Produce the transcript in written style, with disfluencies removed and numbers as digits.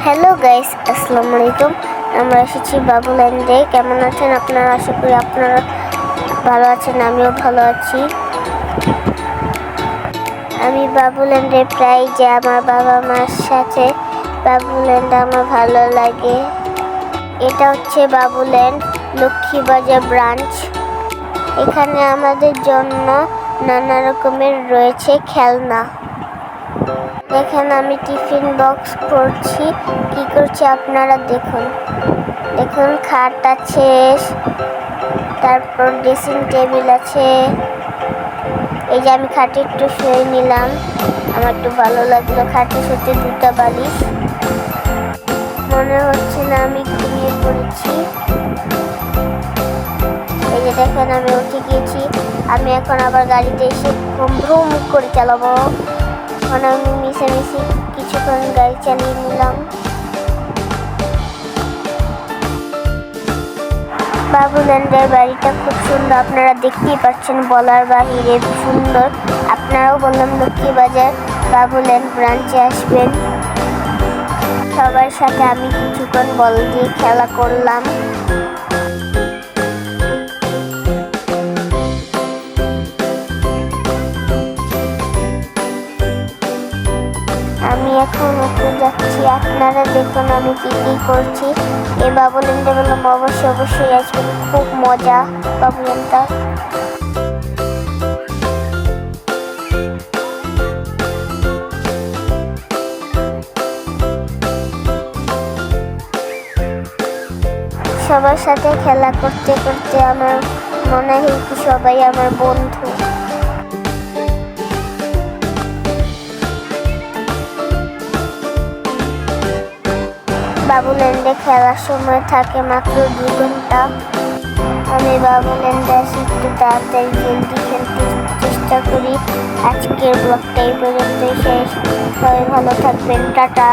Hello guys, আসসালামু আলাইকুম। আমরা এসেছি বাবুল্যান্ডে। কেমন আছেন আপনারা? আশা করি আপনারা ভালো আছেন, আমিও ভালো আছি। আমি বাবুল্যান্ডে প্রায় যাই আমার বাবা মার সাথে। বাবুল্যান্ড আমার ভালো লাগে। এটা হচ্ছে বাবুল্যান্ড লক্ষ্মীবাজার ব্রাঞ্চ। এখানে আমাদের জন্য নানা রকমের রয়েছে খেলনা। দেখেন আমি টিফিন বক্স করছি, কি করছি আপনারা দেখুন। দেখুন খাট আছে, তারপর ড্রেসিং টেবিল আছে। এই যে আমি খাটে একটু শুয়ে নিলাম, আমার একটু ভালো লাগলো। খাটে শুতে দুটো বালিশ, মনে হচ্ছে না আমি ঘুমিয়ে পড়েছি। এই যে দেখেন আমি উঠে গিয়েছি। আমি এখন আবার গাড়িতে এসে ভ্রুম করে চালাবো। মানে আমি মিশামিশি কিছুক্ষণ গাড়ি চালিয়ে নিলাম। বাবুল্যান্ডের বাড়িটা খুব সুন্দর, আপনারা দেখতেই পাচ্ছেন, বলার বাহিরে সুন্দর। আপনারাও বললাম লক্ষ্মীবাজার বাবুল্যান্ড ব্রাঞ্চে আসবেন। সবার সাথে আমি কিছুক্ষণ বল দিয়ে খেলা করলাম। আমি এখন উপরে যাচ্ছি, আপনারা দেখুন আমি কি করছি। এই বাবুল্যান্ডে বললাম অবশ্যই আসবেন, খুব মজা বাবুল্যান্ডটা। সবার সাথে খেলা করতে করতে আমার মনে হয় কি সবাই আমার বন্ধু। বাবুল্যান্ডে খেলার সময় থাকে মাত্র 2 ঘন্টা। আমি বাবুল্যান্ডে আসি একটু তাড়াতাড়ি জলদি খেলতে চেষ্টা করি। আজকের ব্লগটা এই পর্যন্তই শেষ। সবাই ভালো থাকবেন, টাটা।